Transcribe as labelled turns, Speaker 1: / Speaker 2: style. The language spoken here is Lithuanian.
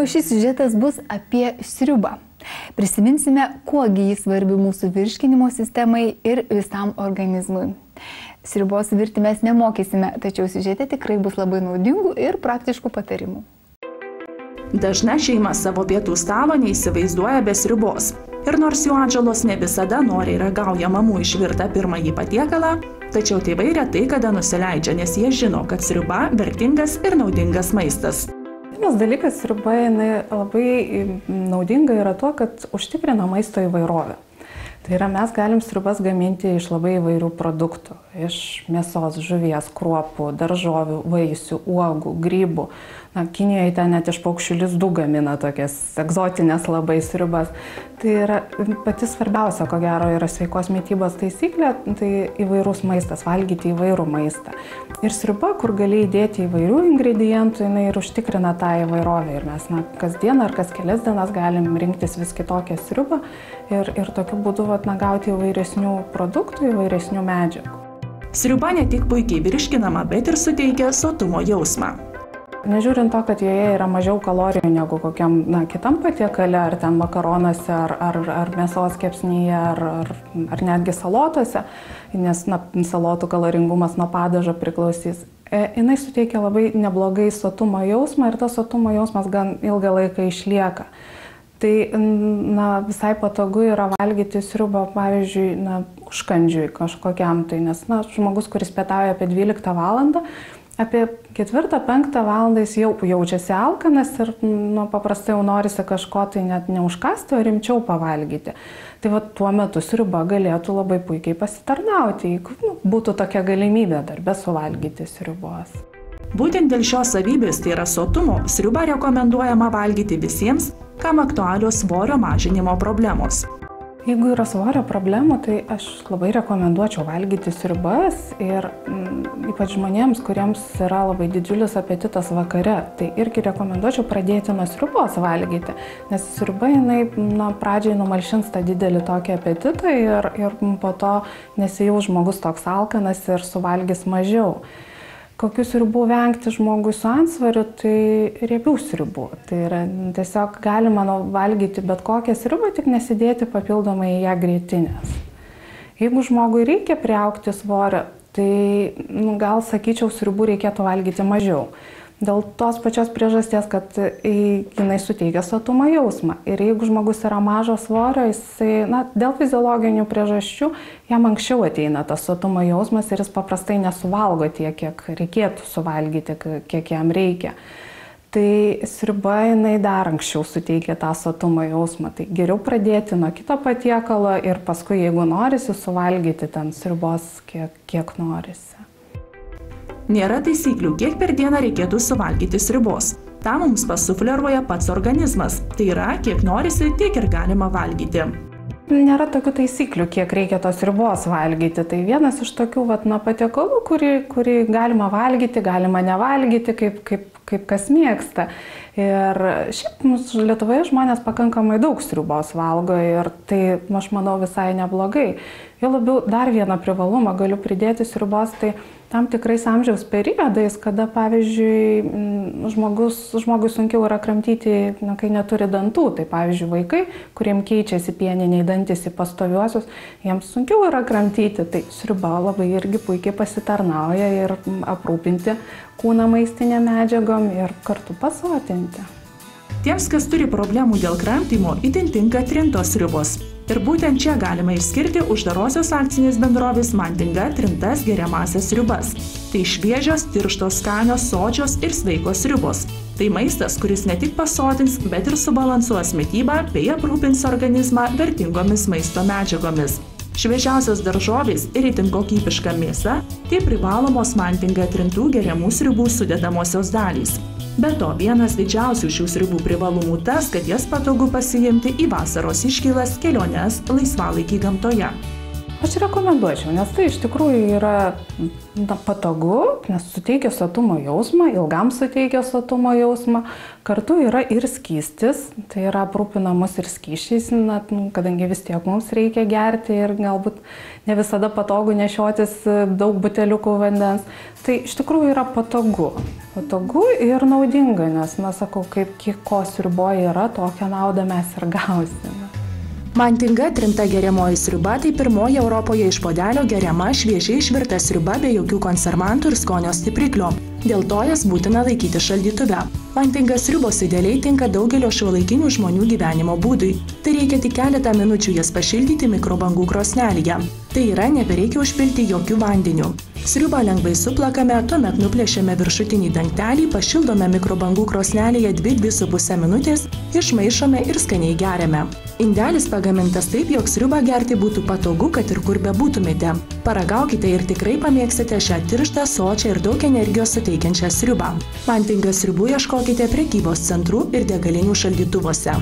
Speaker 1: o šis siužetas bus apie sriubą. Prisiminsime, kuogi jis svarbi mūsų virškinimo sistemai ir visam organizmui. Sriubos virti mes nemokysime, tačiau siužete tikrai bus labai naudingų ir praktiškų patarimų.
Speaker 2: Dažna šeima savo pietų stalo neįsivaizduoja be sriubos. Ir nors jų atžalos ne visada noriai ragauja mamų išvirtą pirmąjį patiekalą, tačiau tėvai retai kada nusileidžia, nes jie žino, kad sriuba vertingas ir naudingas maistas.
Speaker 3: Vienas dalykas, sriuba labai naudinga yra tuo, kad užtikrina maisto įvairovę. Tai yra, mes galim sriubas gaminti iš labai įvairių produktų. Iš mėsos, žuvies, kruopų, daržovių, vaisių, uogų, grybų. Kinijoje ten net iš paukščių lizdų gamina tokias egzotinės labai sriubas. Tai yra pati svarbiausia, ko gero, yra sveikos mitybos taisyklė, tai įvairus maistas, valgyti įvairų maistą. Ir sriuba, kur gali įdėti įvairių ingredientų, jinai ir užtikrina tą įvairovę. Ir mes kasdien ar kas kelias dienas galim rinktis vis kitokią sriubą ir tokiu būdu gauti įvairesnių produktų, įvairesnių medžiagų.
Speaker 2: Sriuba ne tik puikiai virškinama, bet ir suteikia sotumo jausmą.
Speaker 3: Nežiūrint to, kad joje yra mažiau kalorijų negu kokiam kitam patiekale, ar ten makaronuose, ar mėsos kepsnyje, ar netgi salotose, nes salotų kaloringumas nuo padažo priklausys. Jinai suteikia labai neblogai sotumo jausmą ir tas sotumo jausmas gan ilgą laiką išlieka. Tai visai patogu yra valgyti sriubą, pavyzdžiui, užkandžiui kažkokiam. Tai, nes žmogus, kuris pietauja apie 12 valandą, apie 4-5 valandą jis jau jaučiasi alkanas ir paprastai jau norisi kažko tai net neužkasti, o rimčiau pavalgyti. Tai tuo metu sriuba galėtų labai puikiai pasitarnauti, jeigu būtų tokia galimybė darbe suvalgyti sriubos.
Speaker 2: Būtent dėl šios savybės, tai yra sotumo, sriubą rekomenduojama valgyti visiems, kam aktualios svorio mažinimo problemos.
Speaker 3: Jeigu yra svorio problemų, tai aš labai rekomenduočiau valgyti sriubas ir ypač žmonėms, kuriems yra labai didžiulis apetitas vakare, tai irgi rekomenduočiau pradėti nuo sriubos valgyti, nes sriuba jinai pradžiai numalšins tą didelį tokį apetitą ir po to nesijaus žmogus toks alkanas ir suvalgys mažiau. Kokių sriubų vengti žmogui su antsvariu, tai riebių sriubų. Tai yra tiesiog galima valgyti bet kokią sriubą, tik nesidėti papildomai į ją grietinės. Jeigu žmogui reikia priaugti svorio, tai gal sakyčiau, sriubų reikėtų valgyti mažiau. Dėl tos pačios priežasties, kad jinai suteikia sotumo jausmą. Ir jeigu žmogus yra mažo svorio, jisai, dėl fiziologinių priežasčių, jam anksčiau ateina tas sotumo jausmas ir jis paprastai nesuvalgo tiek, kiek reikėtų suvalgyti, kiek jam reikia. Tai sriuba jinai dar anksčiau suteikia tą sotumo jausmą. Tai geriau pradėti nuo kito patiekalo ir paskui, jeigu norisi, suvalgyti ten sriubos, kiek norisi.
Speaker 2: Nėra taisyklių, kiek per dieną reikėtų suvalgyti sriubos. Ta mums pasufleruoja pats organizmas. Tai yra, kiek norisi, tiek ir galima valgyti.
Speaker 3: Nėra tokių taisyklių, kiek reikia tos sriubos valgyti. Tai vienas iš tokių patiekalų, kurį galima valgyti, galima nevalgyti, kaip kas mėgsta. Ir šiaip Lietuvoje žmonės pakankamai daug sriubos valgo ir tai, aš manau, visai neblogai. Jo labiau dar vieną privalumą galiu pridėti sriubos, tai tam tikrais amžiaus periodais, kada, pavyzdžiui, žmogui sunkiau yra kramtyti, kai neturi dantų. Tai, pavyzdžiui, vaikai, kuriems keičiasi pieniniai dantys į pastoviuosius, jiems sunkiau yra kramtyti. Tai sriuba labai irgi puikiai pasitarnauja ir aprūpinti kūną maistinę medžiagom ir kartu pasotinti.
Speaker 2: Tiems, kas turi problemų dėl kramtymo, itin tinka trintos sriubos. Ir būtent čia galima išskirti uždarosios akcinės bendrovės Mandinga trintas geriamąsias sriubas. Tai šviežios, tirštos, skanios, sočios ir sveikos sriubos. Tai maistas, kuris ne tik pasotins, bet ir subalansuos mitybą bei aprūpins organizmą vertingomis maisto medžiagomis. Šviežiausios daržovės ir itin kokybiška mėsa – tai privalomos Mandinga trintų geriamų sriubų sudedamosios dalys. Be to, vienas didžiausių šių sriubų privalumų tas, kad jas patogu pasiimti į vasaros iškylas, keliones, laisvalaikį gamtoje.
Speaker 3: Aš rekomenduočiau, nes tai iš tikrųjų yra patogu, nes suteikia sotumo jausmą, ilgam suteikia sotumo jausmą, kartu yra ir skystis, tai yra aprūpina mus ir skysčiais, kadangi vis tiek mums reikia gerti ir galbūt ne visada patogu nešiotis daug buteliukų vandens. Tai iš tikrųjų yra patogu ir naudinga, nes, sakau, kiek ko sriuboje yra, tokią naudą mes ir gausime.
Speaker 2: Mantinga trinta geriamoji sriuba tai pirmoji Europoje iš puodelio geriama šviežiai išvirta sriuba be jokių konservantų ir skonio stipriklio. Dėl to jas būtina laikyti šaldytuve. Mantinga sriubos idealiai tinka daugelio šiuolaikinių žmonių gyvenimo būdui. Tai reikia tik keletą minučių jas pašildyti mikrobangų krosnelėje. Tai yra, nebereikia užpilti jokių vandenių. Sriubą lengvai suplakame, tuomet nuplėšiame viršutinį dangtelį, pašildome mikrobangų krosnelėje 2–2,5 minutės, išmaišome ir skaniai geriame. Indelis pagamintas taip, jog sriubą gerti būtų patogu, kad ir kur bebūtumėte. Paragaukite ir tikrai pamėgsite šią tirštą, sočią ir daug energijos suteikiančią sriubą. Mantinga sriubų ieškokite prekybos centrų ir degalinių šaldytuvuose.